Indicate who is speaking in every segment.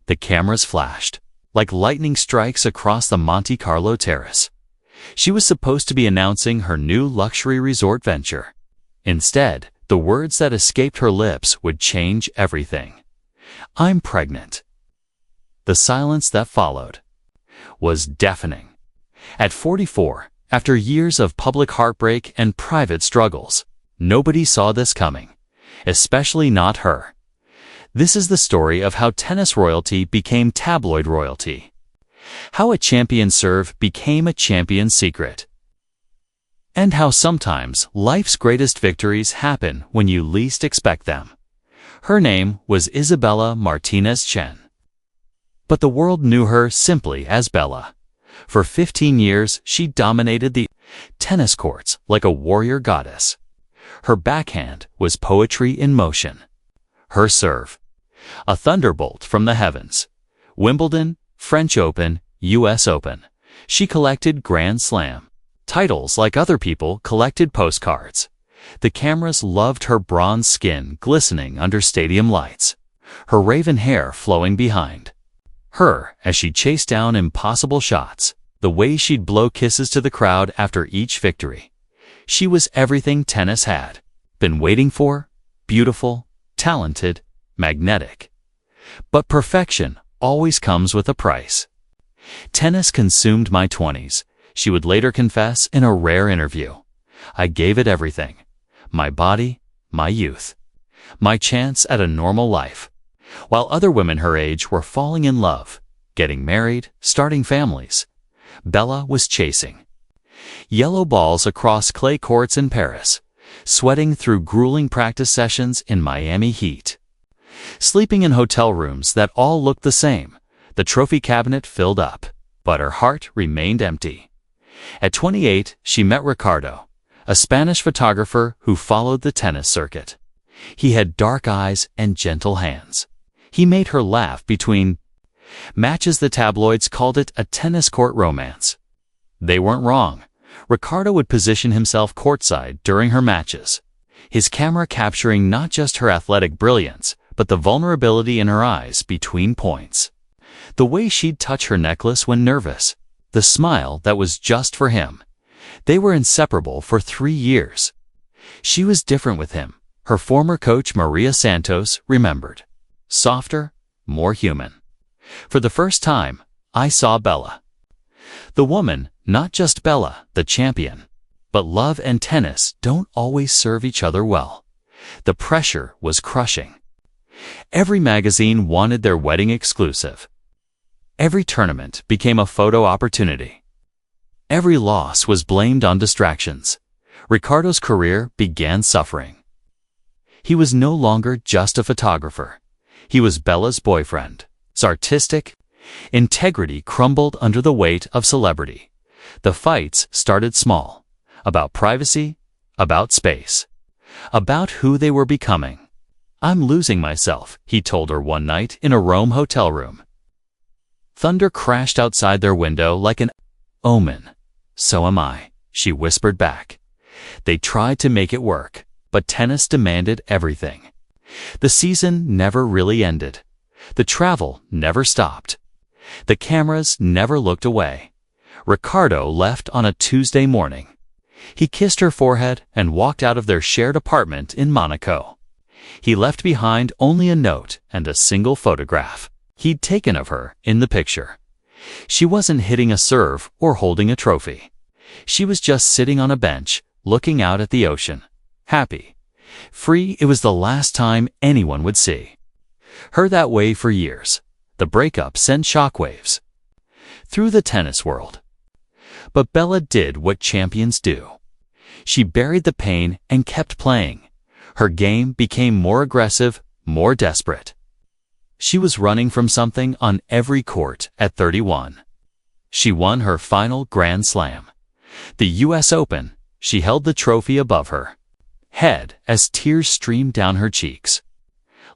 Speaker 1: The cameras flashed, like lightning strikes across the Monte Carlo terrace. She was supposed to be announcing her new luxury resort venture. Instead, the words that escaped her lips would change everything. "I'm pregnant." The silence that followed was deafening. At 44, after years of public heartbreak and private struggles, nobody saw this coming, especially not her. This is the story of how tennis royalty became tabloid royalty. How a champion's serve became a champion's secret. And how sometimes life's greatest victories happen when you least expect them. Her name was Isabella Martinez Chen. But the world knew her simply as Bella. For 15 years, she dominated the tennis courts like a warrior goddess. Her backhand was poetry in motion. Her serve, a thunderbolt from the heavens. Wimbledon, French Open, US Open. She collected Grand Slam titles like other people collected postcards. The cameras loved her bronze skin glistening under stadium lights, her raven hair flowing behind her as she chased down impossible shots, the way she'd blow kisses to the crowd after each victory. She was everything tennis had been waiting for: beautiful, talented, magnetic. But perfection always comes with a price. "Tennis consumed my 20s," she would later confess in a rare interview. "I gave it everything. My body, my youth, my chance at a normal life." While other women her age were falling in love, getting married, starting families, Bella was chasing yellow balls across clay courts in Paris, sweating through grueling practice sessions in Miami heat, sleeping in hotel rooms that all looked the same, the trophy cabinet filled up, but her heart remained empty. At 28, she met Ricardo, a Spanish photographer who followed the tennis circuit. He had dark eyes and gentle hands. He made her laugh between matches. The tabloids called it a tennis court romance. They weren't wrong. Ricardo would position himself courtside during her matches, his camera capturing not just her athletic brilliance, but the vulnerability in her eyes between points. The way she'd touch her necklace when nervous, the smile that was just for him. They were inseparable for 3 years. She was different with him, her former coach Maria Santos remembered. Softer, more human. "For the first time, I saw Bella. The woman, not just Bella, the champion. But love and tennis don't always serve each other well. The pressure was crushing. Every magazine wanted their wedding exclusive. Every tournament became a photo opportunity. Every loss was blamed on distractions. Ricardo's career began suffering. He was no longer just a photographer. He was Bella's boyfriend. His artistic integrity crumbled under the weight of celebrity. The fights started small, about privacy, about space, about who they were becoming. "I'm losing myself," he told her one night in a Rome hotel room. Thunder crashed outside their window like an omen. "So am I," she whispered back. They tried to make it work, but tennis demanded everything. The season never really ended. The travel never stopped. The cameras never looked away. Ricardo left on a Tuesday morning. He kissed her forehead and walked out of their shared apartment in Monaco. He left behind only a note and a single photograph he'd taken of her in the picture. She wasn't hitting a serve or holding a trophy. She was just sitting on a bench, looking out at the ocean, happy, free. It was the last time anyone would see her that way for years. The breakup sent shockwaves through the tennis world. But Bella did what champions do. She buried the pain and kept playing. Her game became more aggressive, more desperate. She was running from something on every court at 31. She won her final Grand Slam. The US Open. She held the trophy above her head as tears streamed down her cheeks.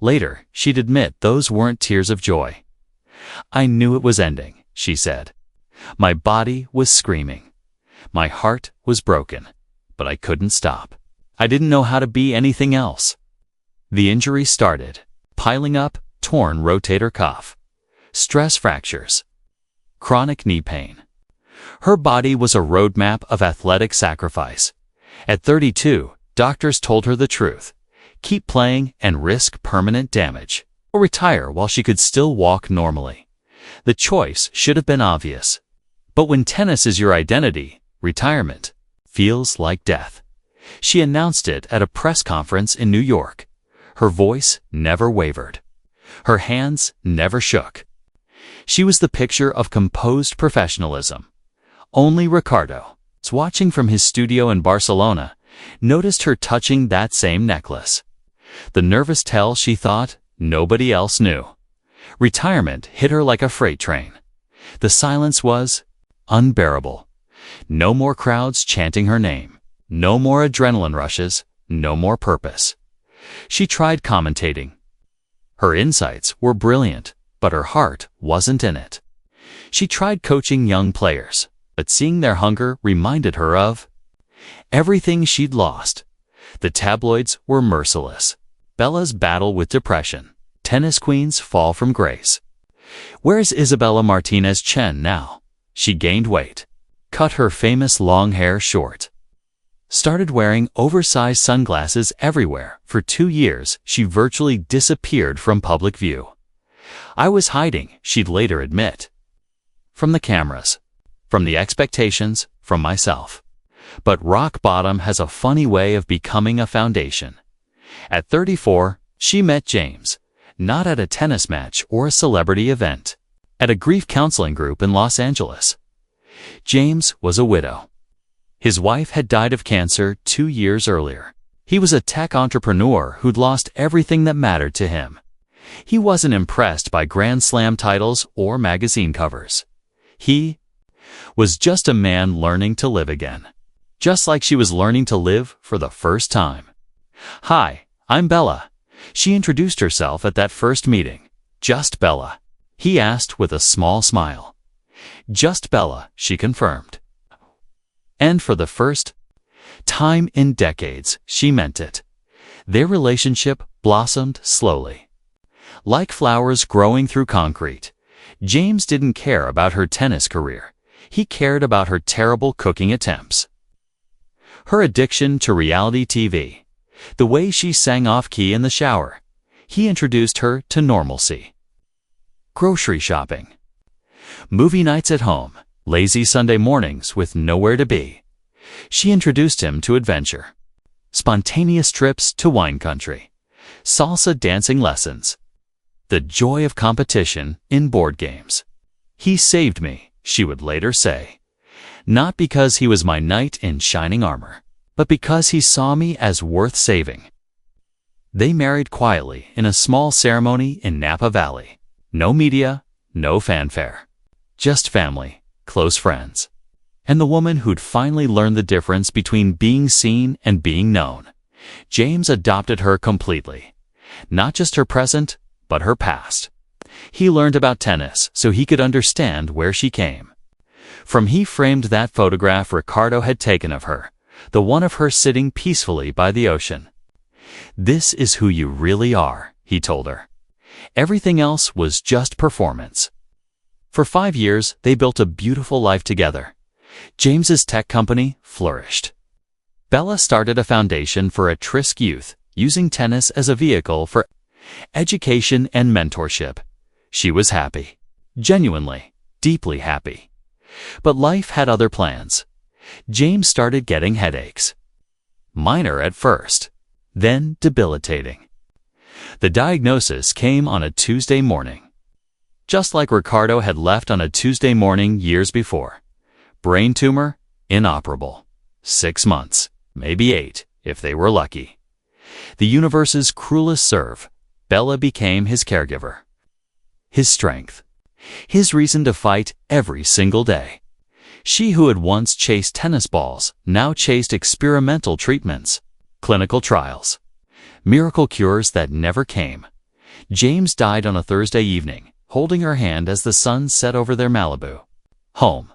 Speaker 1: Later, she'd admit those weren't tears of joy. "I knew it was ending," she said. "My body was screaming. My heart was broken, but I couldn't stop. I didn't know how to be anything else." The injury started, piling up, torn rotator cuff. stress fractures, chronic knee pain. Her body was a roadmap of athletic sacrifice. At 32, doctors told her the truth: keep playing and risk permanent damage, or retire while she could still walk normally. The choice should have been obvious. But when tennis is your identity, retirement feels like death. She announced it at a press conference in New York. Her voice never wavered. Her hands never shook. She was the picture of composed professionalism. Only Ricardo, watching from his studio in Barcelona, noticed her touching that same necklace. The nervous tell she thought nobody else knew. Retirement hit her like a freight train. The silence was unbearable. No more crowds chanting her name. No more adrenaline rushes. No more purpose. She tried commentating. Her insights were brilliant, but her heart wasn't in it. She tried coaching young players, but seeing their hunger reminded her of everything she'd lost. The tabloids were merciless. Bella's battle with depression. Tennis queens fall from grace. Where's Isabella Martinez Chen now? She gained weight, cut her famous long hair short, started wearing oversized sunglasses everywhere. For 2 years, she virtually disappeared from public view. I was hiding, she'd later admit. From the cameras, from the expectations, from myself. But rock bottom has a funny way of becoming a foundation. At 34, she met James, not at a tennis match or a celebrity event, at a grief counseling group in Los Angeles. James was a widow. His wife had died of cancer 2 years earlier. He was a tech entrepreneur who'd lost everything that mattered to him. He wasn't impressed by Grand Slam titles or magazine covers. He was just a man learning to live again. Just like she was learning to live for the first time. "Hi, I'm Bella." She introduced herself at that first meeting. "Just Bella," he asked with a small smile. "Just Bella," she confirmed. And for the first time in decades, she meant it. Their relationship blossomed slowly. Like flowers growing through concrete, James didn't care about her tennis career. He cared about her terrible cooking attempts. Her addiction to reality TV. The way she sang off-key in the shower. He introduced her to normalcy. Grocery shopping. Movie nights at home. Lazy Sunday mornings with nowhere to be. She introduced him to adventure. Spontaneous trips to wine country. Salsa dancing lessons. The joy of competition in board games. "He saved me," she would later say. "Not because he was my knight in shining armor, but because he saw me as worth saving." They married quietly in a small ceremony in Napa Valley. No media, no fanfare. Just family, close friends. And the woman who'd finally learned the difference between being seen and being known. James adopted her completely. Not just her present, but her past. He learned about tennis so he could understand where she came from. He framed that photograph Ricardo had taken of her, the one of her sitting peacefully by the ocean. "This is who you really are," he told her. Everything else was just performance. For 5 years, they built a beautiful life together. James's tech company flourished. Bella started a foundation for at-risk youth, using tennis as a vehicle for education and mentorship. She was happy. Genuinely, deeply happy. But life had other plans. James started getting headaches. Minor at first, then debilitating. The diagnosis came on a Tuesday morning. Just like Ricardo had left on a Tuesday morning years before. Brain tumor, inoperable. 6 months, maybe 8, if they were lucky. The universe's cruelest serve, Bella became his caregiver. His strength. His reason to fight every single day. She who had once chased tennis balls, now chased experimental treatments, clinical trials, miracle cures that never came. James died on a Thursday evening, holding her hand as the sun set over their Malibu home.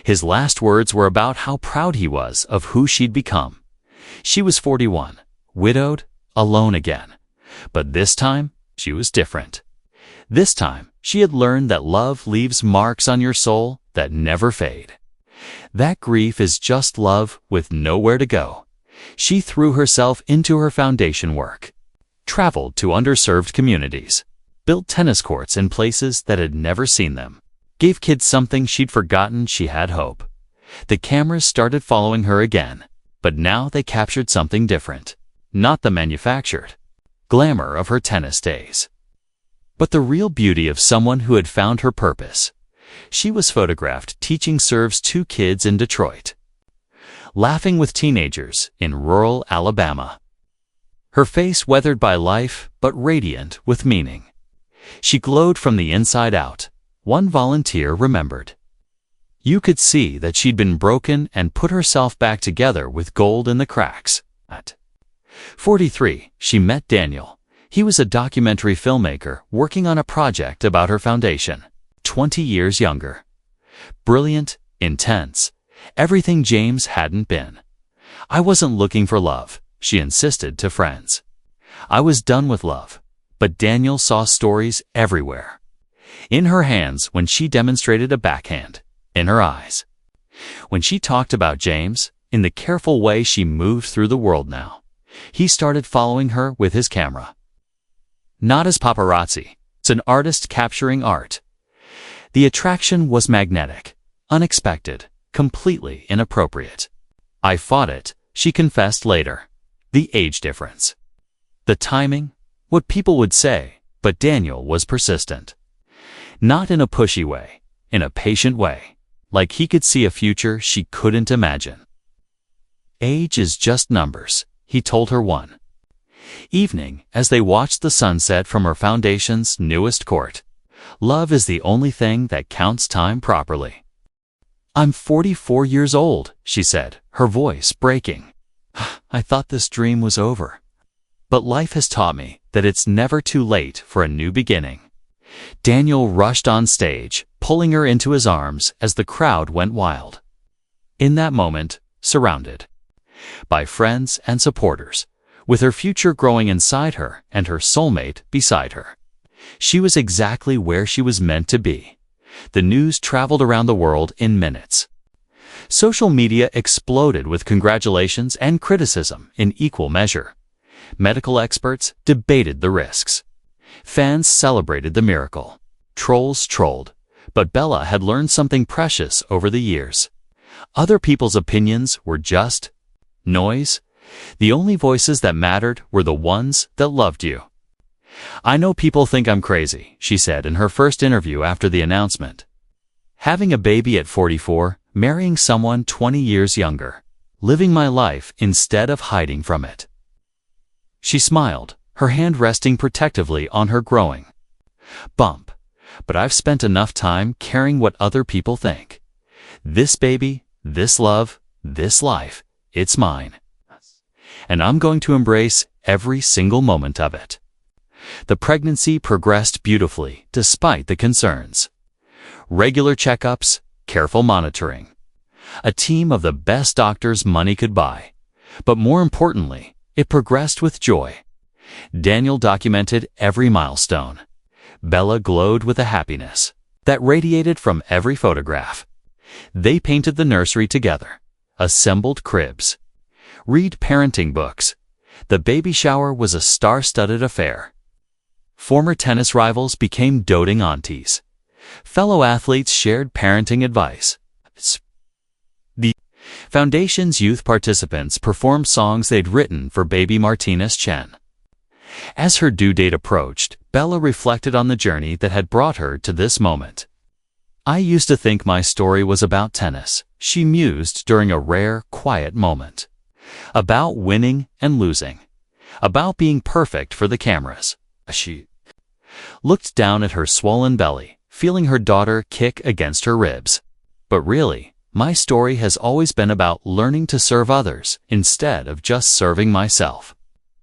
Speaker 1: His last words were about how proud he was of who she'd become. She was 41, widowed, alone again. But this time, she was different. This time, she had learned that love leaves marks on your soul that never fade. That grief is just love with nowhere to go. She threw herself into her foundation work, traveled to underserved communities, built tennis courts in places that had never seen them, gave kids something she'd forgotten she had hope. The cameras started following her again, but now they captured something different, not the manufactured glamour of her tennis days, but the real beauty of someone who had found her purpose. She was photographed teaching serves 2 kids in Detroit, laughing with teenagers in rural Alabama. Her face weathered by life, but radiant with meaning. She glowed from the inside out, one volunteer remembered. You could see that she'd been broken and put herself back together with gold in the cracks. At 43, she met Daniel. He was a documentary filmmaker working on a project about her foundation, 20 years younger. Brilliant, intense, everything James hadn't been. I wasn't looking for love, she insisted to friends. I was done with love, but Daniel saw stories everywhere. In her hands when she demonstrated a backhand, in her eyes when she talked about James, in the careful way she moved through the world now. He started following her with his camera. Not as paparazzi, it's an artist capturing art. The attraction was magnetic, unexpected, completely inappropriate. I fought it, she confessed later. The age difference, the timing, what people would say, but Daniel was persistent. Not in a pushy way, in a patient way, like he could see a future she couldn't imagine. Age is just numbers, he told her one evening as they watched the sunset from her foundation's newest court. Love is the only thing that counts time properly. I'm 44 years old, she said, her voice breaking. I thought this dream was over. But life has taught me that it's never too late for a new beginning. Daniel rushed on stage, pulling her into his arms as the crowd went wild. In that moment, surrounded by friends and supporters, with her future growing inside her and her soulmate beside her, she was exactly where she was meant to be. The news traveled around the world in minutes. Social media exploded with congratulations and criticism in equal measure. Medical experts debated the risks. Fans celebrated the miracle. Trolls trolled. But Bella had learned something precious over the years. Other people's opinions were just noise. The only voices that mattered were the ones that loved you. I know people think I'm crazy, she said in her first interview after the announcement. Having a baby at 44, marrying someone 20 years younger, living my life instead of hiding from it. She smiled, her hand resting protectively on her growing bump. But I've spent enough time caring what other people think. This baby, this love, this life, it's mine. And I'm going to embrace every single moment of it. The pregnancy progressed beautifully despite the concerns. Regular checkups, careful monitoring. A team of the best doctors money could buy. But more importantly, it progressed with joy. Daniel documented every milestone. Bella glowed with a happiness that radiated from every photograph. They painted the nursery together, assembled cribs, read parenting books. The baby shower was a star-studded affair. Former tennis rivals became doting aunties. Fellow athletes shared parenting advice. The Foundation's youth participants performed songs they'd written for baby Martinez Chen. As her due date approached, Bella reflected on the journey that had brought her to this moment. I used to think my story was about tennis, she mused during a rare, quiet moment. About winning and losing. About being perfect for the cameras. She looked down at her swollen belly, feeling her daughter kick against her ribs. But really, my story has always been about learning to serve others instead of just serving myself.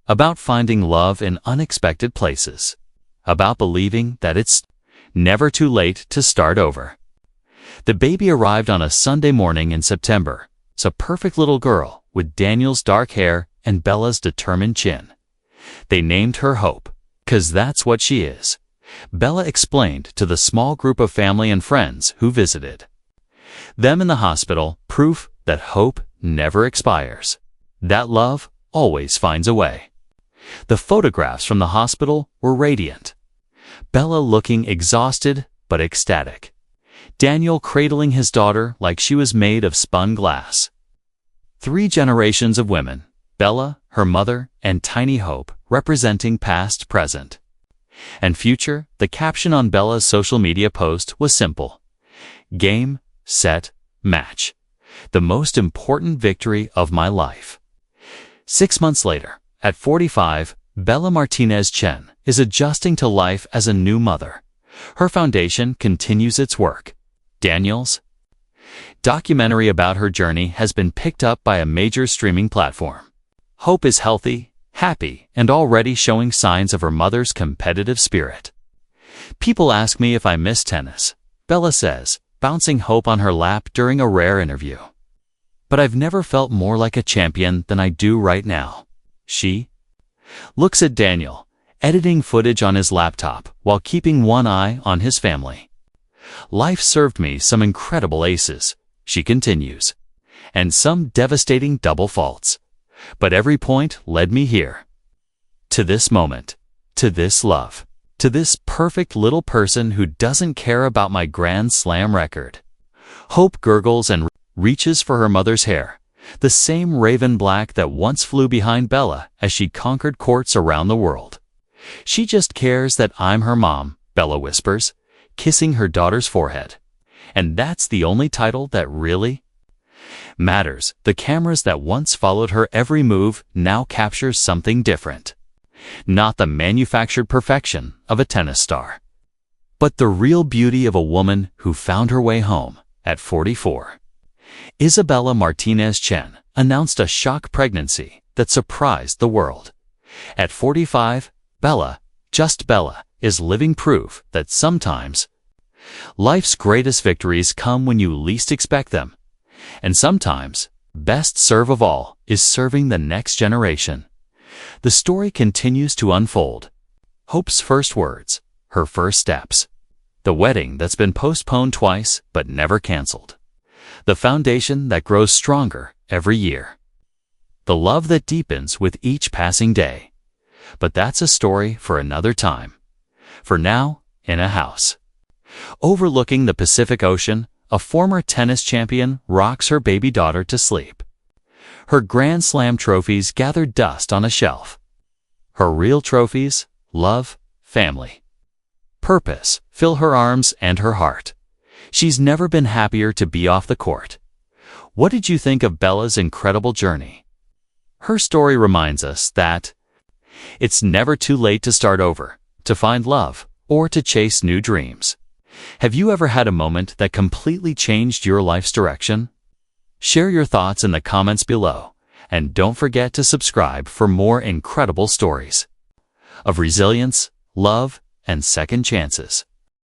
Speaker 1: About finding love in unexpected places. About believing that it's never too late to start over. The baby arrived on a Sunday morning in September. It's a perfect little girl with Daniel's dark hair and Bella's determined chin. They named her Hope, 'cause that's what she is. Bella explained to the small group of family and friends who visited them in the hospital, proof that hope never expires, that love always finds a way. The photographs from the hospital were radiant. Bella looking exhausted but ecstatic. Daniel cradling his daughter like she was made of spun glass. 3 generations of women, Bella, her mother, and tiny Hope, representing past, present, and future. The caption on Bella's social media post was simple: Game, set, match. The most important victory of my life. 6 months later, at 45, Bella Martinez Chen is adjusting to life as a new mother. Her foundation continues its work. Daniel's documentary about her journey has been picked up by a major streaming platform. Hope is healthy, happy, and already showing signs of her mother's competitive spirit. People ask me if I miss tennis, Bella says, bouncing Hope on her lap during a rare interview. But I've never felt more like a champion than I do right now. She looks at Daniel, editing footage on his laptop while keeping one eye on his family. Life served me some incredible aces, she continues, and some devastating double faults. But every point led me here. To this moment, to this love, to this perfect little person who doesn't care about my Grand Slam record. Hope gurgles and reaches for her mother's hair, the same raven black that once flew behind Bella as she conquered courts around the world. She just cares that I'm her mom, Bella whispers, kissing her daughter's forehead. And that's the only title that really matters. The cameras that once followed her every move now captures something different. Not the manufactured perfection of a tennis star, but the real beauty of a woman who found her way home at 44. Isabella Martinez Chen announced a shock pregnancy that surprised the world. At 45, Bella, just Bella, is living proof that sometimes life's greatest victories come when you least expect them. And sometimes, best serve of all is serving the next generation. The story continues to unfold. Hope's first words, her first steps. The wedding that's been postponed twice but never canceled. The foundation that grows stronger every year. The love that deepens with each passing day. But that's a story for another time. For now, in a house overlooking the Pacific Ocean, a former tennis champion rocks her baby daughter to sleep. Her Grand Slam trophies gather dust on a shelf. Her real trophies, love, family, purpose, fill her arms and her heart. She's never been happier to be off the court. What did you think of Bella's incredible journey? Her story reminds us that it's never too late to start over, to find love, or to chase new dreams. Have you ever had a moment that completely changed your life's direction? Share your thoughts in the comments below, and don't forget to subscribe for more incredible stories of resilience, love, and second chances.